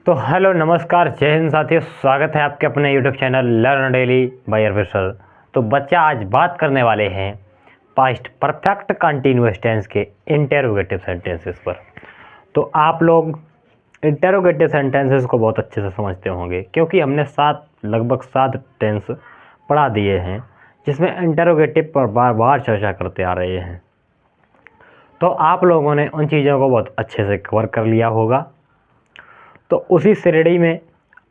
तो हेलो नमस्कार जय हिंद साथियों, स्वागत है आपके अपने YouTube channel learn daily by officer. तो बच्चा आज बात करने वाले हैं पास्ट परफेक्ट कंटिन्यूअस टेंस के इंटेरोगेटिव सेंटेंसेस पर। तो आप लोग इंटेरोगेटिव सेंटेंसेस को बहुत अच्छे से समझते होंगे क्योंकि हमने लगभग सात टेंस पढ़ा दिए हैं जिसमें इंटेरोगेटिव पर बार बार चर्चा करते आ रहे हैं। तो आप लोगों ने उन चीज़ों को बहुत अच्छे से कवर कर लिया होगा। तो उसी श्रेणी में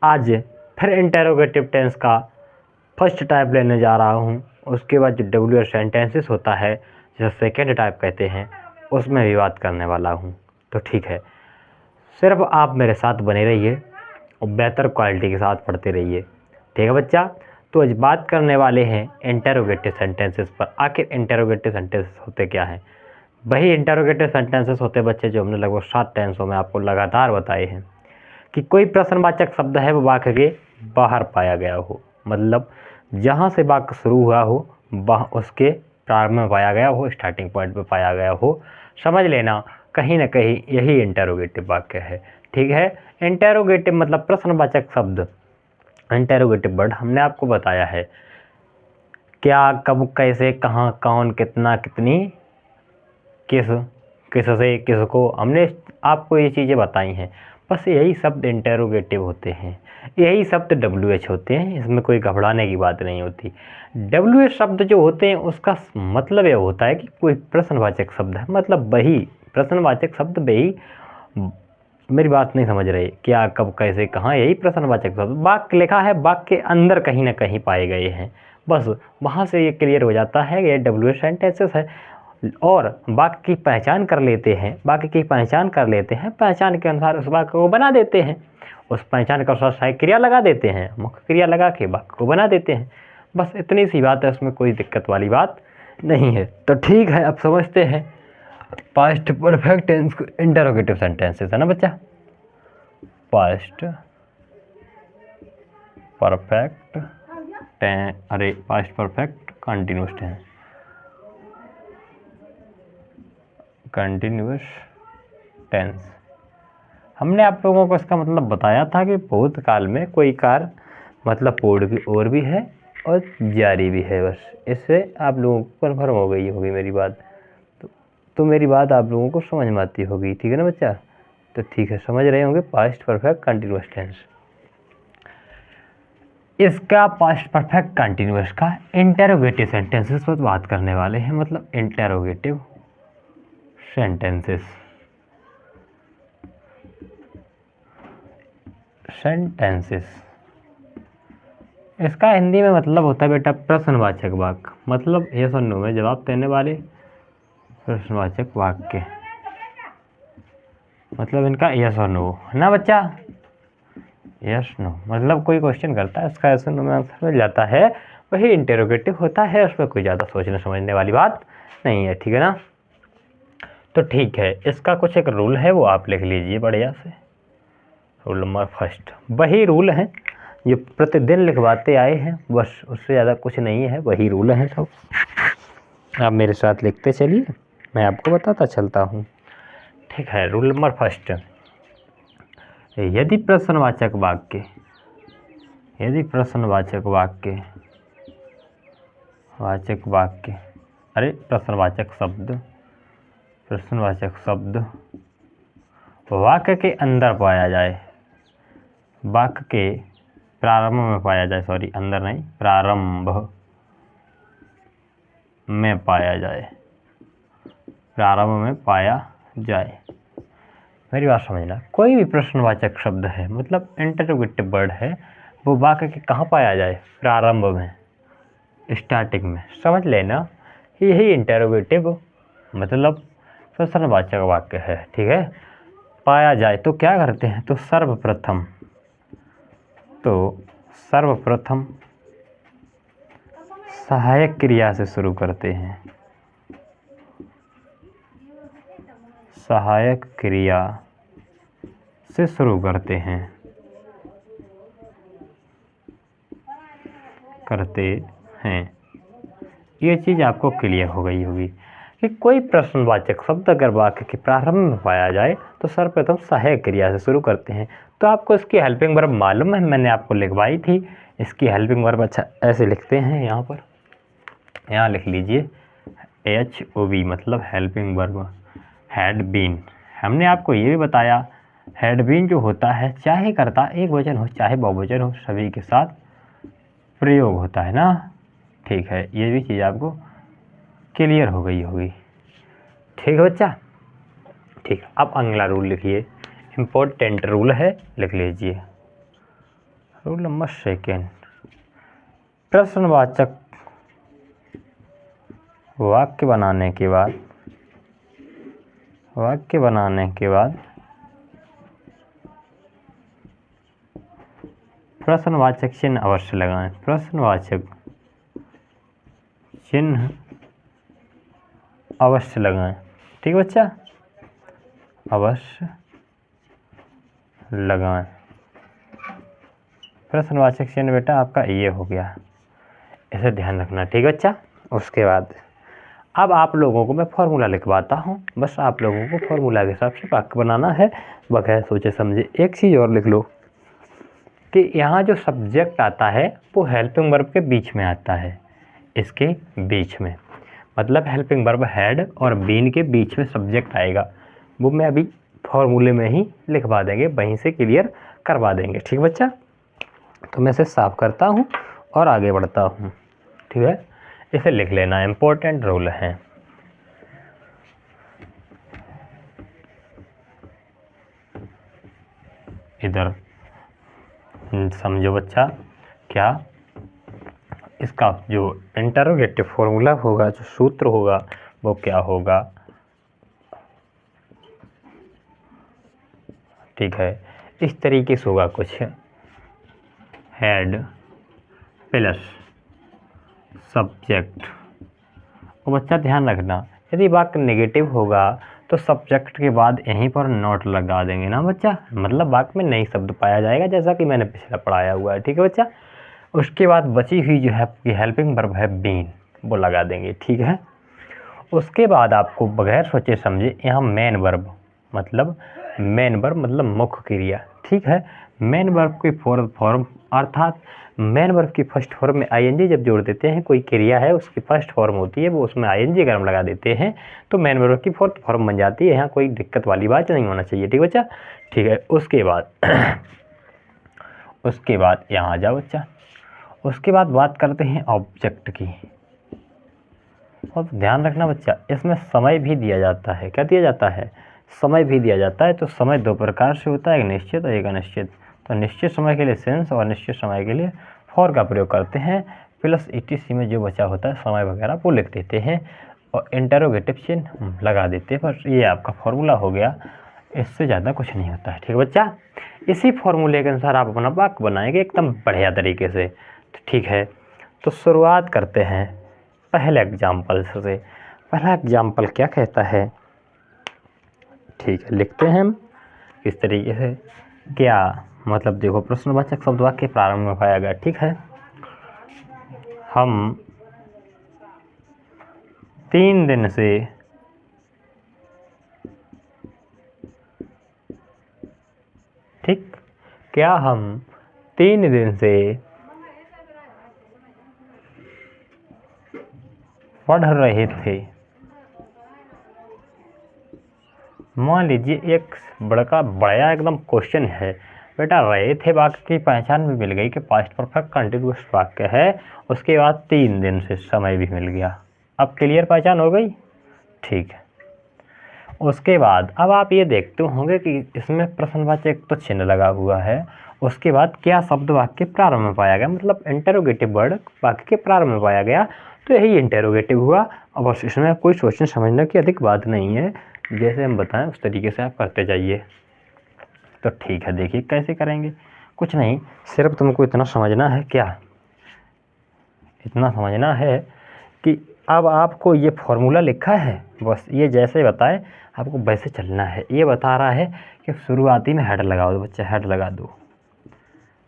आज फिर इंटेरोगेटिव टेंस का फर्स्ट टाइप लेने जा रहा हूँ। उसके बाद जो डब्ल्यू सेंटेंसेस होता है जिसे सेकेंड टाइप कहते हैं उसमें भी बात करने वाला हूँ। तो ठीक है, सिर्फ आप मेरे साथ बने रहिए और बेहतर क्वालिटी के साथ पढ़ते रहिए। ठीक है बच्चा। तो आज बात करने वाले हैं इंटेरोगेटिव सेंटेंसेस पर। आखिर इंटेरोगेटिव सेंटेंसेस होते क्या हैं? वही इंटेरोगेटिव सेंटेंसेस होते बच्चे जो हमने लगभग 7 टेंसों में आपको लगातार बताए हैं कि कोई प्रश्नवाचक शब्द है वो वाक्य के बाहर पाया गया हो, मतलब जहाँ से वाक्य शुरू हुआ हो वहाँ उसके प्रारंभ में पाया गया हो, स्टार्टिंग पॉइंट पे पाया गया हो। समझ लेना कहीं ना कहीं यही इंटेरोगेटिव वाक्य है। ठीक है। इंटेरोगेटिव मतलब प्रश्नवाचक शब्द। इंटेरोगेटिव वर्ड हमने आपको बताया है क्या, कब, कैसे, कहाँ, कौन, कितना, कितनी, किस, किससे, किसको, हमने आपको ये चीज़ें बताई हैं। बस यही शब्द इंटेरोगेटिव होते हैं, यही शब्द WH होते हैं। इसमें कोई घबराने की बात नहीं होती। WH शब्द जो होते हैं उसका मतलब ये होता है कि कोई प्रश्नवाचक शब्द है, मतलब वही प्रश्नवाचक शब्द वही। मेरी बात नहीं समझ रहे? क्या, कब, कैसे, कहाँ, यही प्रश्नवाचक शब्द वाक्य लिखा है, वाक्य के अंदर कहीं ना कहीं पाए गए हैं। बस वहाँ से ये क्लियर हो जाता है ये WH सेंटेंसेस है। और वाक्य की पहचान कर लेते हैं, वाक्य की पहचान कर लेते हैं, पहचान के अनुसार उस वाक्य को बना देते हैं। उस पहचान के अनुसार सहायक क्रिया लगा देते हैं, मुख्य क्रिया लगा के वाक्य को बना देते हैं। बस इतनी सी बात है, उसमें कोई दिक्कत वाली बात नहीं है। तो ठीक है, अब समझते हैं past perfect tense interrogative sentences है ना बच्चा। Past perfect past perfect continuous tense, continuous tense. हमने आप लोगों को इसका मतलब बताया था कि भूतकाल में कोई कार्य मतलब पूर्ण भी और भी है और जारी भी है। बस इससे आप लोगों को कन्फर्म हो गई होगी मेरी बात। तो मेरी बात आप लोगों को समझ में आती होगी। ठीक है ना बच्चा? तो ठीक है, समझ रहे होंगे पास्ट परफेक्ट कंटिन्यूअस टेंस। इसका पास्ट परफेक्ट कंटिन्यूअस का इंटेरोगेटिव सेंटेंसेस पर बात करने वाले हैं, मतलब इंटेरोगेटिव सेंटेंसेस। इसका हिंदी में मतलब होता है बेटा प्रश्नवाचक वाक्य, मतलब यस और नो में जवाब देने वाले प्रश्नवाचक वाक्य। मतलब इनका यस और नो है ना बच्चा। यस नो मतलब कोई क्वेश्चन करता है, इसका यस और नो में आंसर मिल जाता है, वही इंटेरोगेटिव होता है। उसमें कोई ज़्यादा सोचने समझने वाली बात नहीं है। ठीक है ना? तो ठीक है, इसका कुछ एक रूल है वो आप लिख लीजिए बढ़िया से। रूल नंबर फर्स्ट, वही रूल हैं जो प्रतिदिन लिखवाते आए हैं, बस उससे ज़्यादा कुछ नहीं है, वही रूल हैं सब। आप मेरे साथ लिखते चलिए, मैं आपको बताता चलता हूँ। ठीक है, रूल नंबर फर्स्ट, यदि प्रश्नवाचक वाक्य प्रश्नवाचक शब्द वाक्य के अंदर पाया जाए, वाक्य के प्रारंभ में पाया जाए, सॉरी अंदर नहीं, प्रारंभ में पाया जाए, प्रारंभ में पाया जाए। मेरी बात समझना, कोई भी प्रश्नवाचक शब्द है मतलब इंटरोगेटिव वर्ड है, वो वाक्य के कहाँ पाया जाए? प्रारंभ में, स्टार्टिंग में। समझ लेना यही इंटरोगेटिव मतलब प्रश्नवाचक वाक्य है। ठीक है, पाया जाए तो क्या करते हैं? तो सर्वप्रथम सहायक क्रिया से शुरू करते हैं, सहायक क्रिया से शुरू करते हैं ये चीज़ आपको क्लियर हो गई होगी। कि कोई प्रश्नवाचक शब्द अगर वाक्य के प्रारंभ में पाया जाए तो सर्वप्रथम सहायक क्रिया से शुरू करते हैं। तो आपको इसकी हेल्पिंग वर्ब मालूम है, मैंने आपको लिखवाई थी इसकी हेल्पिंग वर्ब। अच्छा ऐसे लिखते हैं, यहाँ पर यहाँ लिख लीजिए HOV मतलब हेल्पिंग वर्ब हैड बीन। हमने आपको ये भी बताया हैड बीन जो होता है चाहे कर्ता एक वचन हो चाहे बहुवचन हो सभी के साथ प्रयोग होता है ना। ठीक है, ये भी चीज़ आपको क्लियर हो गई होगी। ठीक है बच्चा, ठीक। अब अगला रूल लिखिए, इम्पोर्टेंट रूल है, लिख लीजिए रूल नंबर 2। प्रश्नवाचक वाक्य बनाने के बाद प्रश्नवाचक चिन्ह अवश्य लगाएं। प्रश्नवाचक चिन्ह अवश्य लगाएं। ठीक है बच्चा, अवश्य लगाएं। प्रश्नवाचक चिन्ह बेटा आपका ये हो गया, इसे ध्यान रखना। ठीक है बच्चा, उसके बाद अब आप लोगों को मैं फॉर्मूला लिखवाता हूँ, बस आप लोगों को फॉर्मूला के हिसाब से वाक्य बनाना है बगैर सोचे समझे। एक चीज़ और लिख लो कि यहाँ जो सब्जेक्ट आता है वो हेल्पिंग वर्ब के बीच में आता है, इसके बीच में, मतलब हेल्पिंग वर्ब हैड और बीन के बीच में सब्जेक्ट आएगा। वो मैं अभी फॉर्मूले में ही लिखवा देंगे, वहीं से क्लियर करवा देंगे। ठीक बच्चा, तो मैं इसे साफ करता हूँ और आगे बढ़ता हूँ। ठीक है, इसे लिख लेना, इम्पोर्टेंट रूल है। इधर समझो बच्चा, क्या इसका जो इंटरोगेटिव फॉर्मूला होगा, जो सूत्र होगा वो क्या होगा। ठीक है, इस तरीके से होगा कुछ, हेड प्लस सब्जेक्ट। और बच्चा ध्यान रखना, यदि वाक्य नेगेटिव होगा तो सब्जेक्ट के बाद यहीं पर नोट लगा देंगे ना बच्चा, मतलब वाक्य में नई शब्द पाया जाएगा, जैसा कि मैंने पिछला पढ़ाया हुआ है। ठीक है बच्चा, उसके बाद बची हुई जो है हेल्पिंग वर्ब है बीन, वो लगा देंगे। ठीक है, उसके बाद आपको बगैर सोचे समझे यहाँ मेन वर्ब मतलब मुख्य क्रिया। ठीक है, मेन वर्ब की फॉर्म अर्थात मेन वर्ब की फर्स्ट फॉर्म में आईएनजी जब जोड़ देते हैं, कोई क्रिया है उसकी फर्स्ट फॉर्म होती है वो, उसमें आईएनजी अगर हम लगा देते हैं तो मेन वर्ब की फोर्थ फॉर्म बन जाती है। यहाँ कोई दिक्कत वाली बात नहीं होना चाहिए। ठीक बच्चा, ठीक है। उसके बाद यहाँ आ जाओ बच्चा, उसके बाद बात करते हैं ऑब्जेक्ट की। और ध्यान रखना बच्चा, इसमें समय भी दिया जाता है। क्या दिया जाता है? समय भी दिया जाता है। तो समय दो प्रकार से होता है, एक निश्चित और एक अनिश्चित। तो निश्चित समय के लिए सेंस और अनिश्चित समय के लिए फॉर का प्रयोग करते हैं, प्लस ईटीसी में जो बचा होता है समय वगैरह वो लिख देते हैं और इंटरोगेटिव चिन्ह लगा देते हैं। बस ये आपका फॉर्मूला हो गया, इससे ज़्यादा कुछ नहीं होता है। ठीक है बच्चा, इसी फॉर्मूले के अनुसार आप अपना वाक्य बनाएंगे एकदम बढ़िया तरीके से। तो ठीक है, तो शुरुआत करते हैं पहले एग्जाम्पल से। पहला एग्जाम्पल क्या कहता है? ठीक है, लिखते हैं हम किस तरीके से। क्या मतलब, देखो प्रश्नवाचक शब्द वाक्य के प्रारंभ में पाया गया। ठीक है, हम 3 दिन से ठीक, क्या हम 3 दिन से पढ़ रहे थे। मान लीजिए एक बड़ा एकदम क्वेश्चन है, बेटा रहे थे वाक्य की पहचान भी मिल गई कि पास्ट परफेक्ट कंटिन्यूअस वाक्य है, उसके बाद 3 दिन से समय भी मिल गया। अब क्लियर पहचान हो गई। ठीक है, उसके बाद अब आप ये देखते होंगे कि इसमें प्रश्नवाचक तो चिन्ह लगा हुआ है। उसके बाद क्या शब्द वाक्य के प्रारंभ में पाया गया, मतलब इंटरोगेटिव वर्ड वाक्य के प्रारंभ में पाया गया, तो यही इंटरोगेटिव हुआ। अब बस इसमें कोई सोचने समझने की अधिक बात नहीं है, जैसे हम बताएं उस तरीके से आप करते जाइए। तो ठीक है, देखिए कैसे करेंगे। कुछ नहीं, सिर्फ तुमको इतना समझना है, क्या इतना समझना है कि अब आपको ये फॉर्मूला लिखा है, बस ये जैसे बताए आपको वैसे चलना है। ये बता रहा है कि शुरुआती में हेड लगाओ, बच्चा हेड लगा दो,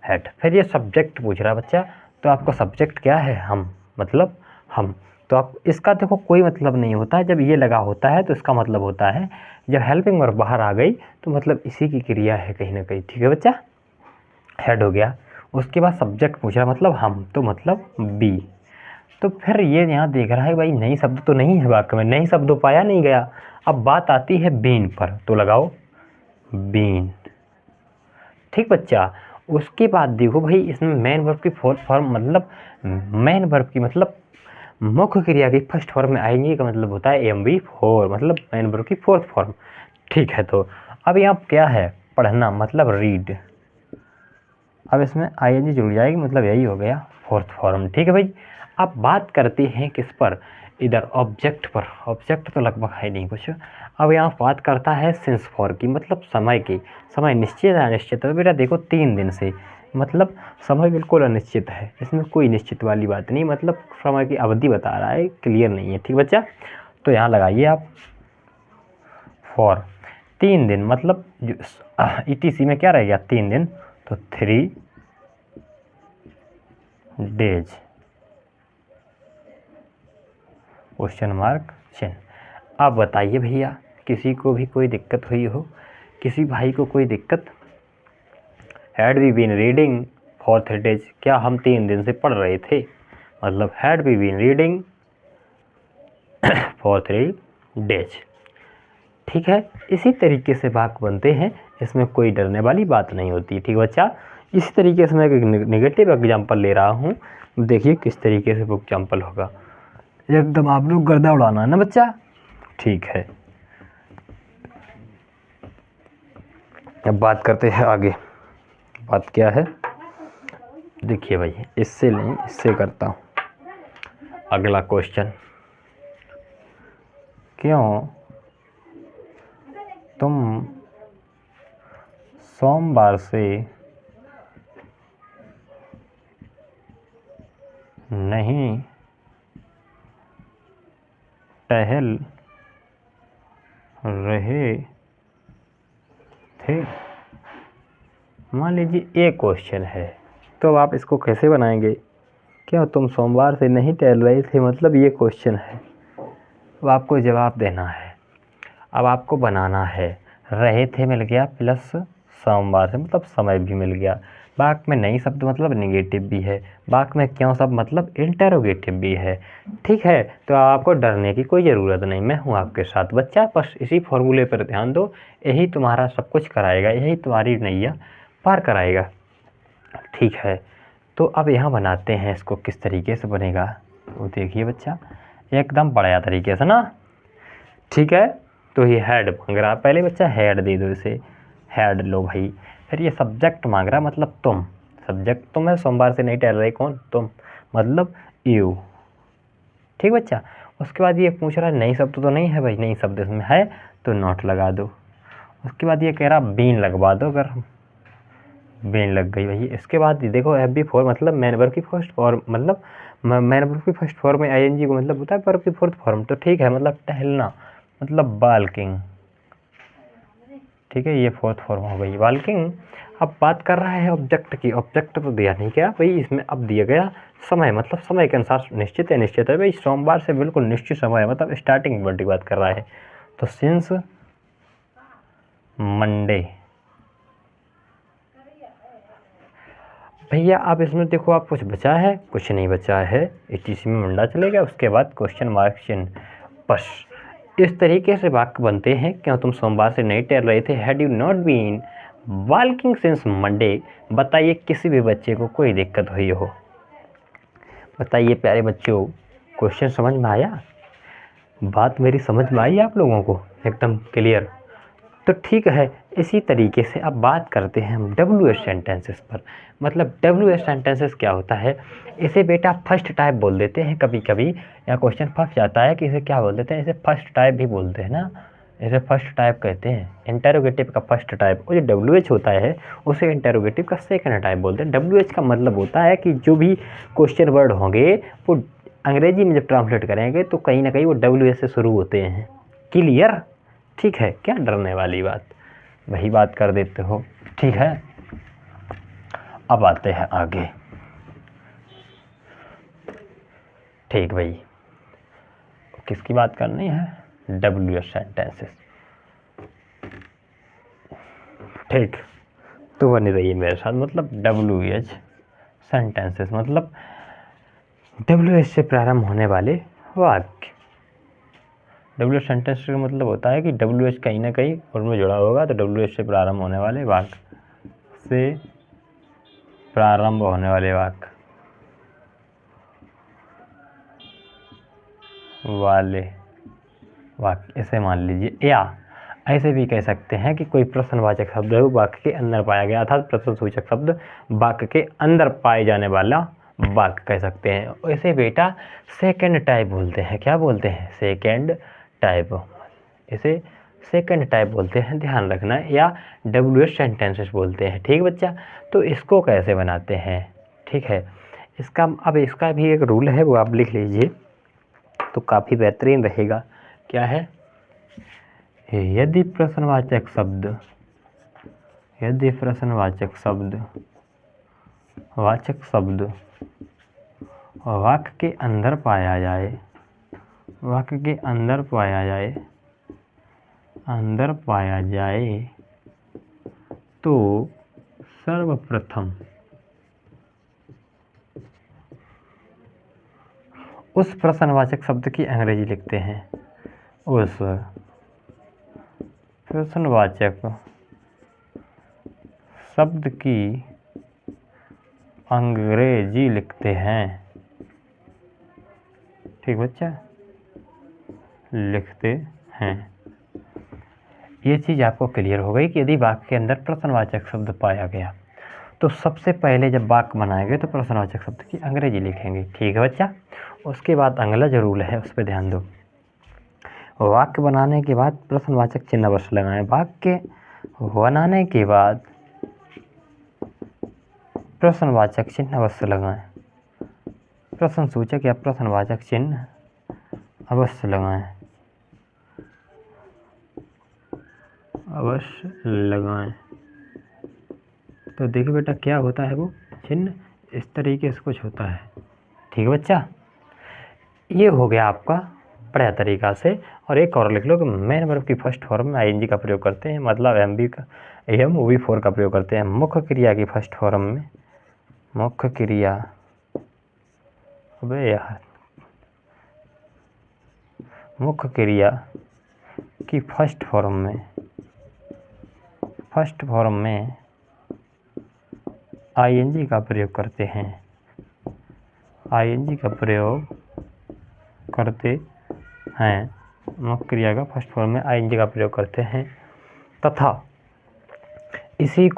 हेड। फिर ये सब्जेक्ट पूछ रहा है बच्चा, तो आपका सब्जेक्ट क्या है? हम, मतलब हम। तो आप इसका देखो कोई मतलब नहीं होता है, जब ये लगा होता है तो इसका मतलब होता है जब हेल्पिंग वर्ब बाहर आ गई तो मतलब इसी की क्रिया है कहीं ना कहीं। ठीक है बच्चा, हेड हो गया। उसके बाद सब्जेक्ट पूछा मतलब हम, तो मतलब बी। तो फिर ये यहाँ देख रहा है भाई नई शब्द तो नहीं है वाक्य में, नई शब्द पाया नहीं गया। अब बात आती है बीन पर, तो लगाओ बीन। ठीक बच्चा, उसके बाद देखो भाई इसमें मेन वर्ब की फोर्थ फॉर्म, मतलब मेन वर्ब की मतलब मुख्य क्रिया की फर्स्ट फॉर्म में आएंगे का मतलब होता है एम बी फोर, मतलब मेन वर्ब की फोर्थ फॉर्म। ठीक है, तो अब यहाँ क्या है, पढ़ना मतलब रीड। अब इसमें आई एन जी जुड़ जाएगी, मतलब यही हो गया फोर्थ फॉर्म। ठीक है भाई, अब बात करते हैं किस पर, इधर ऑब्जेक्ट पर। ऑब्जेक्ट तो लगभग है नहीं कुछ। अब यहाँ बात करता है सिंस फॉर की, मतलब समय की। समय निश्चित है अनिश्चित है, बेटा देखो 3 दिन से, मतलब समय बिल्कुल अनिश्चित है, इसमें कोई निश्चित वाली बात नहीं, मतलब समय की अवधि बता रहा है, क्लियर नहीं है। ठीक बच्चा, तो यहाँ लगाइए आप फॉर 3 दिन, मतलब ETC में क्या रह गया 3 दिन, तो 3 डेज, क्वेश्चन मार्क चिन्ह। अब बताइए भैया, किसी को भी कोई दिक्कत हुई हो, किसी भाई को कोई दिक्कत, had we been reading for 3 days, क्या हम 3 दिन से पढ़ रहे थे, मतलब had we been reading for 3 days. ठीक है, इसी तरीके से वाक्य बनते हैं, इसमें कोई डरने वाली बात नहीं होती। ठीक बच्चा, इसी तरीके से मैं एक नेगेटिव एग्जाम्पल ले रहा हूँ, देखिए किस तरीके से वो एग्जाम्पल होगा, एकदम आप लोग गर्दा उड़ाना है ना बच्चा। ठीक है, अब बात करते हैं आगे। बात क्या है, देखिए भाई इससे नहीं, इससे करता हूँ अगला क्वेश्चन। क्यों तुम सोमवार से नहीं टहल रहे थे। मान लीजिए एक क्वेश्चन है, तो अब आप इसको कैसे बनाएंगे, क्यों तुम सोमवार से नहीं टहल रहे थे, मतलब ये क्वेश्चन है। अब आपको जवाब देना है, अब आपको बनाना है, रहे थे मिल गया प्लस सोमवार से, मतलब समय भी मिल गया। वाक्य में नई शब्द मतलब निगेटिव भी है, वाक्य में क्यों शब्द मतलब इंटेरोगेटिव भी है। ठीक है, तो आपको डरने की कोई ज़रूरत नहीं, मैं हूँ आपके साथ बच्चा, बस इसी फॉर्मूले पर ध्यान दो, यही तुम्हारा सब कुछ कराएगा, यही तुम्हारी नैया पार कराएगा। ठीक है, तो अब यहाँ बनाते हैं इसको, किस तरीके से बनेगा वो देखिए बच्चा, एकदम बढ़िया तरीके से ना। ठीक है, तो ये हेड मांग रहा, पहले बच्चा हेड दे दो इसे, हेड लो भाई। फिर ये सब्जेक्ट मांग रहा, मतलब तुम, सब्जेक्ट तुम है, सोमवार से नहीं टहल रहे कौन, तुम, मतलब यू। ठीक बच्चा, उसके बाद ये पूछ रहा है नई शब्द तो नहीं है भाई, नई शब्द इसमें है तो नॉट लगा दो। उसके बाद ये कह रहा बीन लगवा दो, अगर बेन लग गई भाई। इसके बाद देखो एफ बी फोर मतलब मैन वर्ब की फर्स्ट फॉर्म, मतलब मैन वर्ब की फर्स्ट फॉर्म में आई एन जी को मतलब होता है वर्ब की फोर्थ फॉर्म, तो ठीक है, मतलब टहलना, मतलब बाल्किंग। ठीक है, ये फोर्थ फॉर्म हो गई बाल्किंग। अब बात कर रहा है ऑब्जेक्ट की, ऑब्जेक्ट तो दिया नहीं क्या भाई, इसमें अब दिया गया समय, मतलब समय के अनुसार निश्चित है, निश्चित है भाई, सोमवार से बिल्कुल निश्चित समय है, मतलब स्टार्टिंग वर्ड की बात कर रहा है, तो सिंस मंडे। भैया अब इसमें देखो, आप कुछ बचा है, कुछ नहीं बचा है, ETC में मंडा चलेगा, उसके बाद क्वेश्चन मार्क चिन्ह, बस इस तरीके से वाक्य बनते हैं। क्यों तुम सोमवार से नहीं टहल रहे थे, had you not been walking since Monday. बताइए किसी भी बच्चे को कोई दिक्कत हुई हो, बताइए प्यारे बच्चों, क्वेश्चन समझ में आया, बात मेरी समझ में आई आप लोगों को एकदम क्लियर। तो ठीक है, इसी तरीके से अब बात करते हैं हम WH सेंटेंसेस पर। मतलब WH सेंटेंसेस क्या होता है, इसे बेटा फर्स्ट टाइप बोल देते हैं कभी कभी, या क्वेश्चन फंस जाता है कि इसे क्या बोल देते हैं, इसे फर्स्ट टाइप भी बोलते हैं ना, इसे फर्स्ट टाइप कहते हैं, इंटेरोगेटिव का फर्स्ट टाइप। और जो WH होता है उसे इंटेरोगेटिव का सेकंड टाइप बोलते हैं। WH का मतलब होता है कि जो भी क्वेश्चन वर्ड होंगे वो अंग्रेजी में जब ट्रांसलेट करेंगे तो कहीं ना कहीं वो WH से शुरू होते हैं। क्लियर, ठीक है, क्या डरने वाली बात, वही बात कर देते हो। ठीक है, अब आते हैं आगे। ठीक भाई, किसकी बात करनी है? WH sentences. ठीक, तो बनी रहिए मेरे साथ। मतलब WH सेंटेंसेस मतलब WH से प्रारंभ होने वाले वाक्य। WH सेंटेंस का मतलब होता है कि WH कहीं ना कहीं उनमें जुड़ा होगा, तो WH से प्रारंभ होने वाले वाक्य, से प्रारंभ होने वाले वाक्य ऐसे मान लीजिए। या ऐसे भी कह सकते हैं कि कोई प्रश्नवाचक शब्द है वो वाक्य के अंदर पाया गया, अर्थात प्रश्नसूचक शब्द वाक्य के अंदर पाए जाने वाला वाक्य कह सकते हैं। ऐसे बेटा सेकंड टाइप बोलते हैं। क्या बोलते हैं? Second type. इसे सेकंड टाइप बोलते हैं, ध्यान रखना। या WH सेंटेंसेस बोलते हैं। ठीक बच्चा, तो इसको कैसे बनाते हैं? ठीक है, इसका भी एक रूल है, वो आप लिख लीजिए तो काफ़ी बेहतरीन रहेगा। क्या है? यदि प्रश्नवाचक शब्द वाक्य के अंदर पाया जाए तो सर्वप्रथम उस प्रश्नवाचक शब्द की अंग्रेजी लिखते हैं। उस प्रश्नवाचक शब्द की अंग्रेजी लिखते हैं। ठीक बच्चा, लिखते हैं। ये चीज़ आपको क्लियर हो गई कि यदि वाक्य के अंदर प्रश्नवाचक शब्द पाया गया तो सबसे पहले जब वाक्य बनाएंगे तो प्रश्नवाचक शब्द की अंग्रेजी लिखेंगे। ठीक है बच्चा। उसके बाद अगला जो रूल है उस पर ध्यान दो। वाक्य बनाने के बाद प्रश्नवाचक चिन्ह अवश्य लगाएं। वाक्य बनाने के बाद प्रश्नवाचक चिन्ह अवश्य लगाएं। प्रश्नसूचक या प्रश्नवाचक चिन्ह अवश्य लगाएं। तो देखिए बेटा क्या होता है, वो चिन्ह इस तरीके से कुछ होता है। ठीक है बच्चा, ये हो गया आपका बढ़िया तरीका से। और एक और लिख लो कि मेन वर्ब की फर्स्ट फॉर्म में ING का प्रयोग करते हैं, मतलब OV4 का प्रयोग करते हैं। मुख्य क्रिया की फर्स्ट फॉर्म में मुख्य क्रिया की फर्स्ट फॉर्म में ING का प्रयोग करते हैं। मुख्य क्रिया का फर्स्ट फॉर्म में ING का प्रयोग करते हैं तथा इसी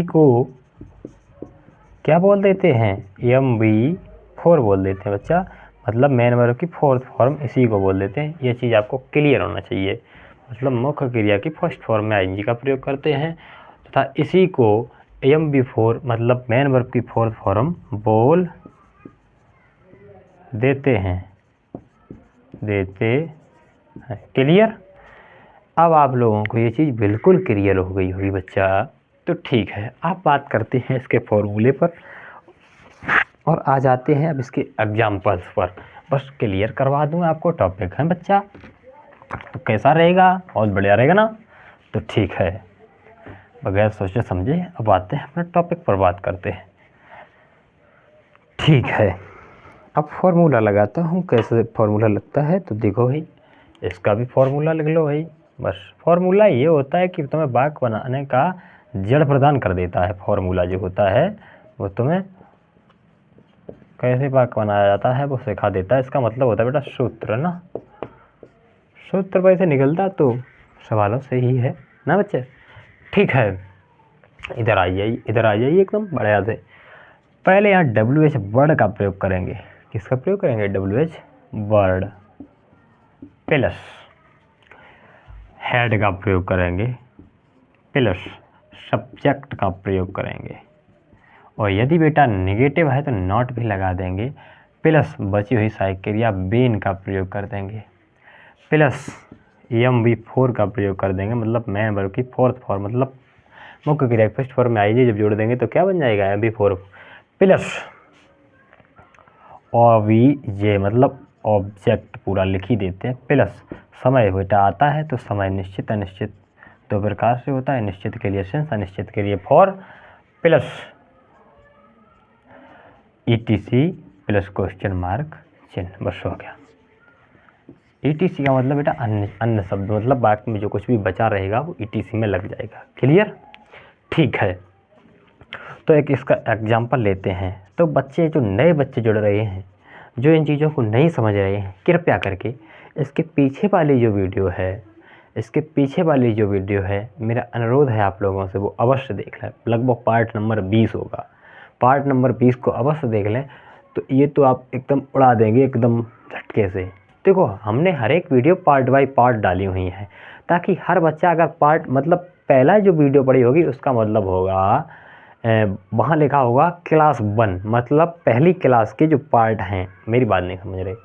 को क्या बोल देते हैं? MV4 बोल देते हैं बच्चा। मतलब मेन वर्ब की फोर्थ फॉर्म इसी को बोल देते हैं। ये चीज़ आपको क्लियर होना चाहिए। मतलब मुख्य क्रिया की फर्स्ट फॉर्म में ING का प्रयोग करते हैं तथा इसी को MV4 मतलब मेन वर्ब की फोर्थ फॉर्म बोल देते हैं। क्लियर? अब आप लोगों को ये चीज़ बिल्कुल क्लियर हो गई होगी बच्चा। तो ठीक है, आप बात करते हैं इसके फॉर्मूले पर और आ जाते हैं अब इसके एग्जाम्पल्स पर। बस क्लियर करवा दूँ आपको टॉपिक है बच्चा, तो कैसा रहेगा? बहुत बढ़िया रहेगा ना? तो ठीक है, बगैर सोचे समझे अब आते हैं अपने टॉपिक पर, बात करते हैं। ठीक है, अब फॉर्मूला लगाता हूँ। कैसे फॉर्मूला लगता है तो देखो भाई, इसका भी फॉर्मूला लिख लो भाई। बस फॉर्मूला ये होता है कि तुम्हें वाक्य बनाने का जड़ प्रदान कर देता है। फॉर्मूला जो होता है वो तुम्हें कैसे वाक्य बनाया जाता है वो सिखा देता है। इसका मतलब होता है बेटा सूत्र ना। सूत्र वैसे निकलता तो सवालों से ही है ना बच्चे। ठीक है, इधर आ जाइए एकदम बढ़िया से। पहले यहाँ WH वर्ड का प्रयोग करेंगे। किसका प्रयोग करेंगे? WH word. प्लस हेड का प्रयोग करेंगे, प्लस सब्जेक्ट का प्रयोग करेंगे। और यदि बेटा निगेटिव है तो नॉट भी लगा देंगे। प्लस बची हुई सहायक क्रिया बीन का प्रयोग कर देंगे। प्लस MV4 का प्रयोग कर देंगे, मतलब मेन वर्ब की फोर्थ फॉर्म, मतलब मुख्य क्रिया फर्स्ट फॉर्म में ING जब जोड़ देंगे तो क्या बन जाएगा? MV4। प्लस OBJ मतलब ऑब्जेक्ट पूरा लिख ही देते हैं, प्लस समय बेटा आता है तो समय निश्चित अनिश्चित दो प्रकार से होता है, निश्चित के लिए सिंस, अनिश्चित के लिए for, plus ETC plus question mark चिन्ह, बस हो गया। ETC का मतलब बेटा अन्य शब्द, मतलब वाक्य में जो कुछ भी बचा रहेगा वो ETC में लग जाएगा। क्लियर? ठीक है, तो एक इसका एग्जाम्पल लेते हैं। तो बच्चे, जो नए बच्चे जुड़ रहे हैं, जो इन चीज़ों को नहीं समझ रहे हैं, कृपया करके इसके पीछे वाली जो वीडियो है, मेरा अनुरोध है आप लोगों से वो अवश्य देख लें। लगभग पार्ट नंबर 20 होगा, पार्ट नंबर 20 को अवश्य देख लें, तो ये तो आप एकदम उड़ा देंगे एकदम झटके से। देखो, हमने हर एक वीडियो पार्ट बाय पार्ट डाली हुई है, ताकि हर बच्चा अगर पार्ट मतलब पहला जो वीडियो पड़ी होगी उसका मतलब होगा वहाँ लिखा होगा क्लास 1, मतलब पहली क्लास के जो पार्ट हैं। मेरी बात नहीं समझ रहे,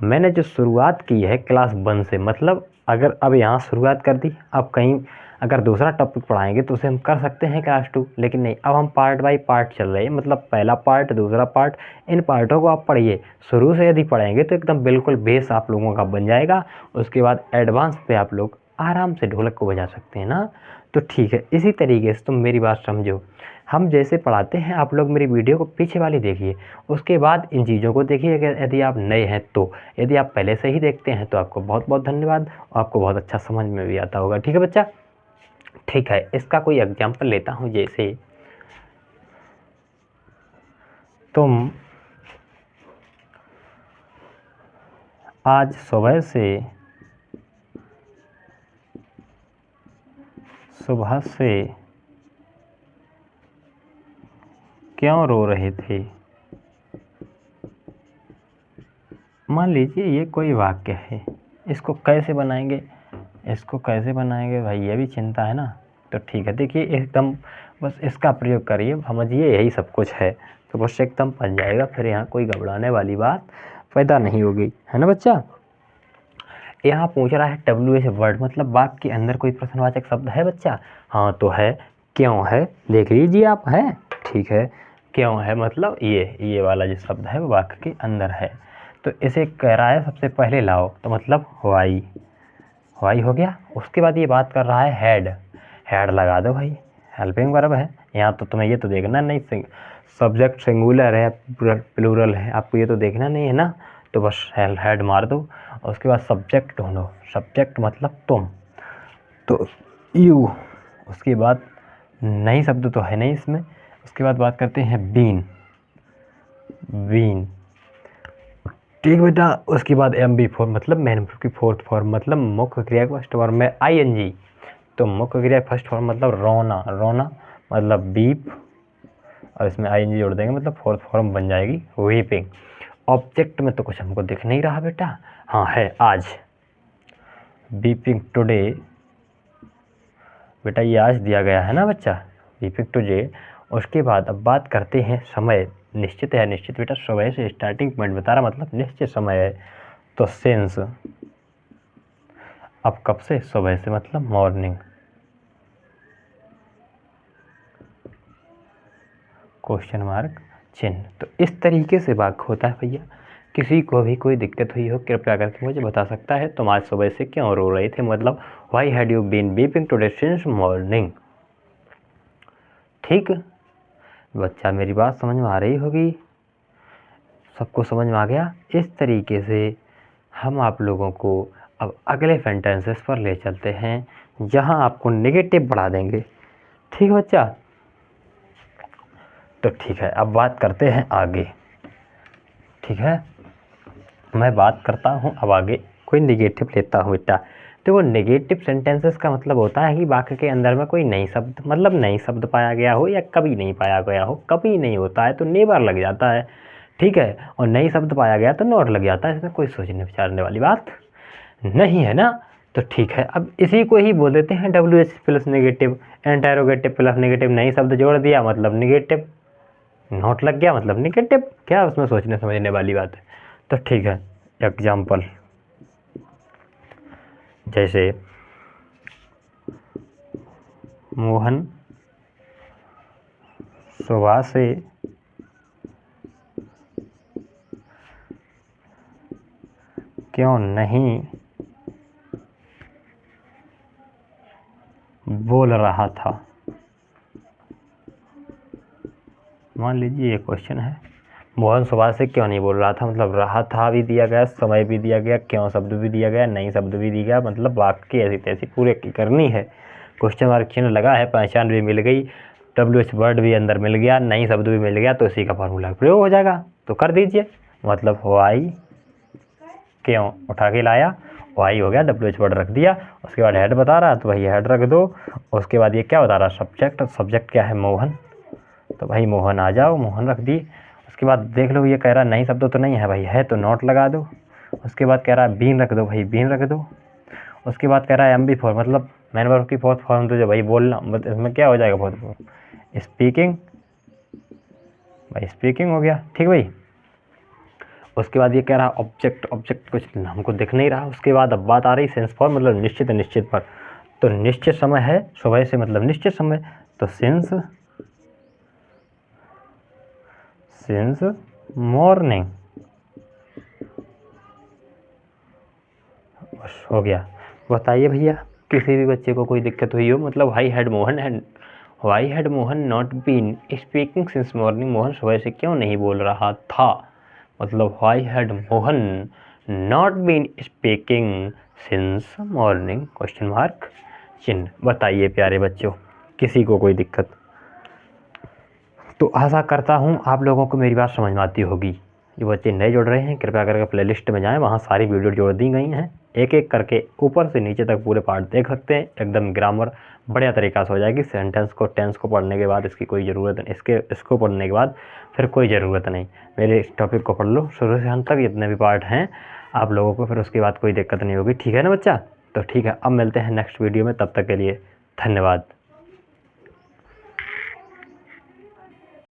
मैंने जो शुरुआत की है क्लास 1 से, मतलब अगर अब यहाँ शुरुआत कर दी, अब कहीं अगर दूसरा टॉपिक पढ़ाएंगे तो उसे हम कर सकते हैं क्लास 2, लेकिन नहीं, अब हम पार्ट बाय पार्ट चल रहे हैं, मतलब पहला पार्ट, दूसरा पार्ट, इन पार्टों को आप पढ़िए। शुरू से यदि पढ़ेंगे तो एकदम बिल्कुल बेस आप लोगों का बन जाएगा, उसके बाद एडवांस पे आप लोग आराम से ढोलक को बजा सकते हैं ना। तो ठीक है, इसी तरीके से तुम मेरी बात समझो, हम जैसे पढ़ाते हैं आप लोग मेरी वीडियो को पीछे वाली देखिए, उसके बाद इन चीज़ों को देखिए। यदि आप नए हैं तो, यदि आप पहले से ही देखते हैं तो आपको बहुत बहुत धन्यवाद, आपको बहुत अच्छा समझ में भी आता होगा। ठीक है बच्चा? ठीक है, इसका कोई एग्जाम्पल लेता हूँ। जैसे तुम आज सुबह से क्यों रो रहे थे? मान लीजिए ये कोई वाक्य है, इसको कैसे बनाएंगे भाई, ये भी चिंता है ना। तो ठीक है, देखिए एकदम बस इसका प्रयोग करिए, समझिए यही सब कुछ है, तो बस एकदम बन जाएगा, फिर यहाँ कोई घबराने वाली बात पैदा नहीं होगी, है ना बच्चा। यहाँ पूछ रहा है WH वर्ड, मतलब वाक्य के अंदर कोई प्रश्नवाचक शब्द है बच्चा? हाँ तो है, क्यों है, देख लीजिए आप, है। ठीक है, क्यों है मतलब ये वाला जो शब्द है वो वाक्य के अंदर है, तो इसे कह रहा है सबसे पहले लाओ, तो मतलब वाई हो गया। उसके बाद ये बात कर रहा है हेड लगा दो भाई, हेल्पिंग वर्ब है। यहाँ तो तुम्हें ये तो देखना नहीं सब्जेक्ट सिंगुलर है प्लूरल है, आपको ये तो देखना नहीं है ना, तो बस हेड मार दो। और उसके बाद सब्जेक्ट ढूंढो, सब्जेक्ट मतलब तुम, तो यू। उसके बाद नई शब्द तो है नहीं इसमें। उसके बाद बात करते हैं बीन, ठीक बेटा। उसके बाद MB4 मतलब मैन वर्ब की फोर्थ फॉर्म, मतलब मुख्य क्रिया फर्स्ट फॉर्म में ING, तो मुख्य क्रिया फर्स्ट फॉर्म मतलब रोना मतलब बीप, और इसमें ING जोड़ देंगे मतलब फोर्थ फॉर्म बन जाएगी वीपिंग। ऑब्जेक्ट में तो कुछ हमको दिख नहीं रहा बेटा, हाँ है आज, बीपिंग टुडे, बेटा ये आज दिया गया है ना बच्चा, बीपिंग टुडे। उसके बाद अब बात करते हैं समय, निश्चित है निश्चित बेटा, सुबह से स्टार्टिंग पॉइंट बता रहा, मतलब निश्चित समय है, तो सेंस, अब कब से, सुबह से मतलब मॉर्निंग, क्वेश्चन मार्क चिन्ह। तो इस तरीके से वाक्य होता है भैया। किसी को भी कोई दिक्कत हुई हो कृपया करके मुझे बता सकता है, तुम आज सुबह से क्यों रो रहे थे, मतलब why had you been weeping today since morning. ठीक बच्चा, मेरी बात समझ में आ रही होगी, सबको समझ में आ गया। इस तरीके से हम आप लोगों को अब अगले सेंटेंसेस पर ले चलते हैं, जहां आपको नेगेटिव बढ़ा देंगे। ठीक है बच्चा? तो ठीक है, अब बात करते हैं आगे। ठीक है, मैं बात करता हूँ अब आगे, कोई नेगेटिव लेता हूँ बेटा। देखो, नेगेटिव सेंटेंसेस का मतलब होता है कि वाक्य के अंदर में कोई नई शब्द, मतलब नई शब्द पाया गया हो या कभी नहीं पाया गया हो। कभी नहीं होता है तो नेवर लग जाता है, ठीक है, और नई शब्द पाया गया तो नॉट लग जाता है। इसमें कोई सोचने विचारने वाली बात नहीं है ना। तो ठीक है, अब इसी को ही बोल देते हैं WH plus negative, interrogative plus negative, नई शब्द जोड़ दिया मतलब नेगेटिव, नोट लग गया मतलब नेगेटिव, क्या उसमें सोचने समझने वाली बात है। तो ठीक है, एग्जाम्पल जैसे मोहन सुबह से क्यों नहीं बोल रहा था। मान लीजिए ये क्वेश्चन है, मोहन सुबह से क्यों नहीं बोल रहा था, मतलब रहा था भी दिया गया, समय भी दिया गया, क्यों शब्द भी दिया गया, नहीं शब्द भी दिया गया, मतलब वाक्य ऐसी तैसी पूरे की करनी है। क्वेश्चन मार्क चिन्ह लगा है, पहचान भी मिल गई, WH वर्ड भी अंदर मिल गया, नहीं शब्द भी मिल गया, तो इसी का फॉर्मूला प्रयोग हो जाएगा। तो कर दीजिए, मतलब वाई क्यों उठा के लाया, वाई हो गया, WH वर्ड रख दिया, उसके बाद हेड बता रहा तो वही हेड रख दो। उसके बाद ये क्या बता रहा, सब्जेक्ट, सब्जेक्ट क्या है, मोहन, तो भाई मोहन आ जाओ, मोहन रख दी। उसके बाद देख लो ये कह रहा नहीं शब्द तो नहीं है भाई, है तो नोट लगा दो। उसके बाद कह रहा है बीन रख दो भाई, बीन रख दो। उसके बाद कह रहा है MB4 मतलब मैन वर्ब की फोर्थ फॉर्म, तो जो भाई बोलना, मतलब इसमें क्या हो जाएगा फोर्थ फॉर्म, स्पीकिंग, भाई स्पीकिंग हो गया, ठीक भाई। उसके बाद ये कह रहा ऑब्जेक्ट, ऑब्जेक्ट कुछ हमको दिख नहीं रहा। उसके बाद अब बात आ रही सेंस फॉर्म, मतलब निश्चित निश्चित पर, तो निश्चित समय है सुबह से, मतलब निश्चित समय, तो सिंस मॉर्निंग, बस हो गया। बताइए भैया किसी भी बच्चे को कोई दिक्कत हुई हो, मतलब why had Mohan not been speaking since morning, Mohan सुबह से क्यों नहीं बोल रहा था, मतलब why had Mohan not been speaking since morning, question mark चिन्ह। बताइए प्यारे बच्चों किसी को कोई दिक्कत, तो आशा करता हूँ आप लोगों को मेरी बात समझ में आती होगी। जो बच्चे नए जुड़ रहे हैं कृपया करके प्लेलिस्ट में जाएं, वहाँ सारी वीडियो जोड़ दी गई हैं, एक एक करके ऊपर से नीचे तक पूरे पार्ट देख सकते हैं, एकदम ग्रामर बढ़िया तरीक़ा से हो जाएगी। सेंटेंस को, टेंस को पढ़ने के बाद इसकी कोई ज़रूरत नहीं, इसको पढ़ने के बाद फिर कोई ज़रूरत नहीं, मेरे इस टॉपिक को पढ़ लो शुरू से अंत तक, जितने भी पार्ट हैं आप लोगों को, फिर उसके बाद कोई दिक्कत नहीं होगी, ठीक है ना बच्चा। तो ठीक है, अब मिलते हैं नेक्स्ट वीडियो में, तब तक के लिए धन्यवाद।